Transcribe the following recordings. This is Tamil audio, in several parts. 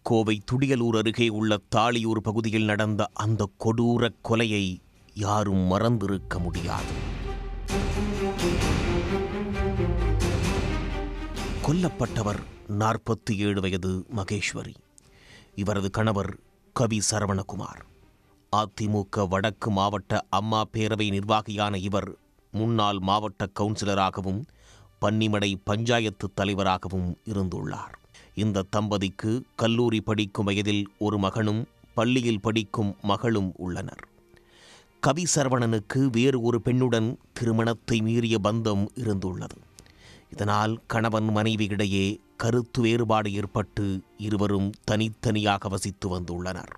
கோவை துடியலூர் அருகே உள்ள தாளியூர் பகுதியில் நடந்த அந்த கொடூர கொலையை யாரும் மறந்திருக்க முடியாது. கொல்லப்பட்டவர் 47 வயது மகேஸ்வரி. இவரது கணவர் கவி சரவணகுமார். அதிமுக வடக்கு மாவட்ட அம்மா பேரவை நிர்வாகியான இவர் முன்னாள் மாவட்ட கவுன்சிலராகவும் பன்னிமடை பஞ்சாயத்து தலைவராகவும் இருந்துள்ளார். இந்த தம்பதிக்கு கல்லூரி படிக்கும் வயதில் ஒரு மகனும் பள்ளியில் படிக்கும் மகளும் உள்ளனர். கவி சரவணனுக்கு வேறு ஒரு பெண்ணுடன் திருமணத்தை மீறிய பந்தம் இருந்துள்ளது. இதனால் கணவன் மனைவியிடையே கருத்து வேறுபாடு ஏற்பட்டு இருவரும் தனித்தனியாக வசித்து வந்துள்ளனர்.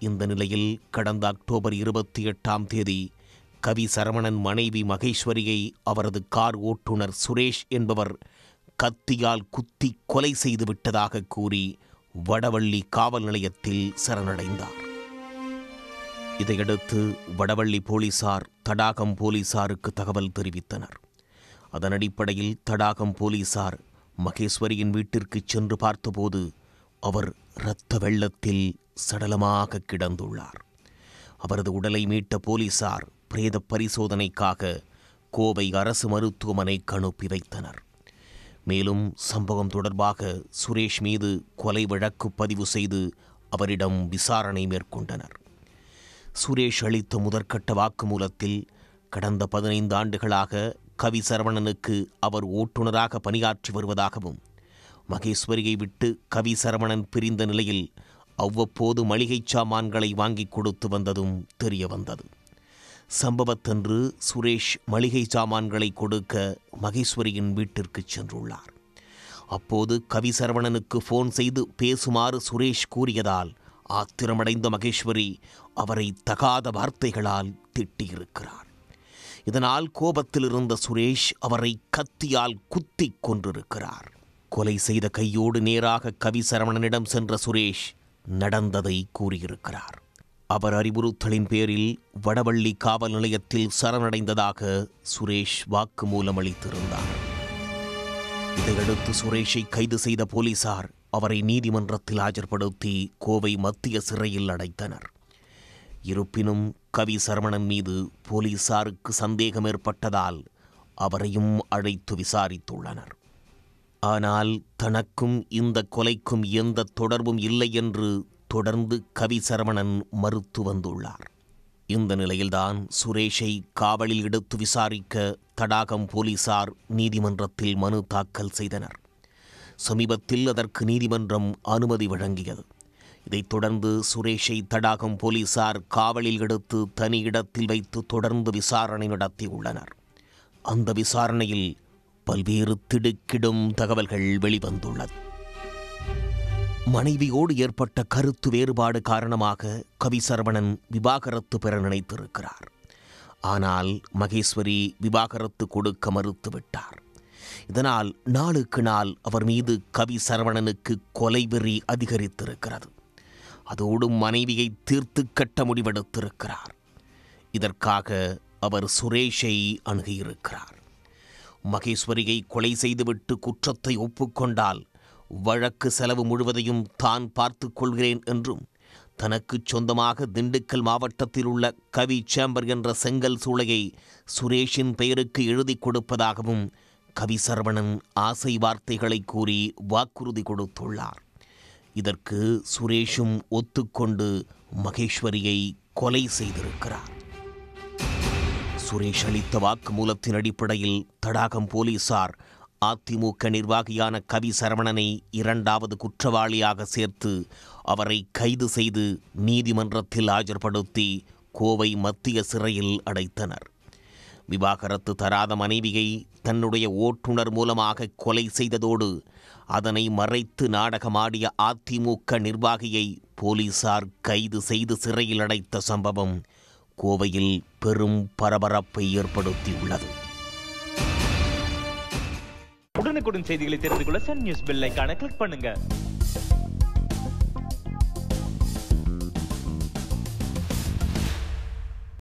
இந்த நிலையில் கடந்த அக்டோபர் 28ஆம் தேதி கவி சரவணன் மனைவி மகேஸ்வரியை அவரது கார் ஓட்டுநர் சுரேஷ் என்பவர் கத்தியால் குத்தி கொலை செய்து விட்டதாக கூறி வடவள்ளி காவல் நிலையத்தில் சரணடைந்தார். இதையடுத்து வடவள்ளி போலீசார் தடாகம் போலீசாருக்கு தகவல் தெரிவித்தனர். அதன் அடிப்படையில் தடாகம் போலீசார் மகேஸ்வரியின் வீட்டிற்கு சென்று பார்த்தபோது அவர் இரத்த வெள்ளத்தில் சடலமாக கிடந்துள்ளார். அவரது உடலை மீட்ட போலீசார் பிரேத பரிசோதனைக்காக கோவை அரசு மருத்துவமனைக்கு அனுப்பி வைத்தனர். மேலும் சம்பவம் தொடர்பாக சுரேஷ் மீது கொலை வழக்கு பதிவு செய்து அவரிடம் விசாரணை மேற்கொண்டனர். சுரேஷ் அளித்த முதற்கட்ட வாக்குமூலத்தில் கடந்த 15 ஆண்டுகளாக கவி சரவணனுக்கு அவர் ஓட்டுநராக பணியாற்றி வருவதாகவும், மகேஸ்வரியை விட்டு கவி சரவணன் பிரிந்த நிலையில் அவ்வப்போது மளிகை சாமான்களை வாங்கி கொடுத்து வந்ததும் தெரிய வந்தது. சம்பவத்தன்று சுரேஷ் மளிகை சாமான்களை கொடுக்க மகேஸ்வரியின் வீட்டிற்கு சென்றுள்ளார். அப்போது கவி சரவணனுக்கு ஃபோன் செய்து பேசுமாறு சுரேஷ் கூறியதால் ஆத்திரமடைந்த மகேஸ்வரி அவரை தகாத வார்த்தைகளால் திட்டியிருக்கிறார். இதனால் கோபத்தில் இருந்த சுரேஷ் அவரை கத்தியால் குத்தி கொன்றிருக்கிறார். கொலை செய்த கையோடு நேராக கவி சரவணனிடம் சென்ற சுரேஷ் நடந்ததை கூறியிருக்கிறார். அவர் அறிவுறுத்தலின் பேரில் வடவள்ளி காவல் நிலையத்தில் சரணடைந்ததாக சுரேஷ் வாக்குமூலம் அளித்திருந்தார். இதையடுத்து சுரேஷை கைது செய்த போலீசார் அவரை நீதிமன்றத்தில் ஆஜர்படுத்தி கோவை மத்திய சிறையில் அடைத்தனர். இருப்பினும் கவி சரவணன் மீது போலீசாருக்கு சந்தேகம் ஏற்பட்டதால் அவரையும் அழைத்து விசாரித்துள்ளனர். ஆனால் தனக்கும் இந்த கொலைக்கும் எந்த தொடர்பும் இல்லை என்று தொடர்ந்து கவி சரவணன் மறுத்து வந்துள்ளார். இந்த நிலையில்தான் சுரேஷை காவலில் எடுத்து விசாரிக்க தடாகம் போலீசார் நீதிமன்றத்தில் மனு தாக்கல் செய்தனர். சமீபத்தில் அதற்கு நீதிமன்றம் அனுமதி வழங்கியது. இதைத் தொடர்ந்து சுரேஷை தடாகம் போலீசார் காவலில் எடுத்து தனி இடத்தில் வைத்து தொடர்ந்து விசாரணை நடத்தியுள்ளனர். அந்த விசாரணையில் பல்வேறு திடுக்கிடும் தகவல்கள் வெளிவந்துள்ளது. மனைவியோடு ஏற்பட்ட கருத்து வேறுபாடு காரணமாக கவி சரவணன் விவாகரத்து பெற நினைத்திருக்கிறார். ஆனால் மகேஸ்வரி விவாகரத்து கொடுக்க மறுத்துவிட்டார். இதனால் நாளுக்கு நாள் அவர் மீது கவி சரவணனுக்கு கொலைவெறி அதிகரித்திருக்கிறது. அதோடு மனைவியை தீர்த்து கட்ட முடிவெடுத்திருக்கிறார். இதற்காக அவர் சுரேஷை அணுகியிருக்கிறார். மகேஸ்வரியை கொலை செய்துவிட்டு குற்றத்தை ஒப்புக்கொண்டால் வழக்கு செலவு முழுவதையும் தான் பார்த்து கொள்கிறேன் என்றும், தனக்கு சொந்தமாக திண்டுக்கல் மாவட்டத்தில் உள்ள கவி சேம்பர் என்ற செங்கல் சூளையை சுரேஷின் பெயருக்கு எழுதி கொடுப்பதாகவும் கவி சரவணன் ஆசை வார்த்தைகளை கூறி வாக்குறுதி கொடுத்துள்ளார். இதற்கு சுரேஷும் ஒத்துக்கொண்டு மகேஸ்வரியை கொலை செய்திருக்கிறார். சுரேஷ் அளித்த வாக்குமூலத்தின் அடிப்படையில் தடாகம் போலீசார் அதிமுக நிர்வாகியான கவி சரவணனை 2வது குற்றவாளியாக சேர்த்து அவரை கைது செய்து நீதிமன்றத்தில் ஆஜர்படுத்தி கோவை மத்திய சிறையில் அடைத்தனர். விவாகரத்து தராத மனைவியை தன்னுடைய ஓட்டுநர் மூலமாக கொலை செய்ததோடு அதனை மறைத்து நாடகமாடிய அதிமுக நிர்வாகியை போலீசார் கைது செய்து சிறையில் அடைத்த சம்பவம் கோவையில் பெரும் பரபரப்பை ஏற்படுத்தியுள்ளது. உடனுக்குடன் செய்திகளை தெரிந்து கொள்ள சன் நியூஸ் பெல் ஐகானை கிளிக் பண்ணுங்க.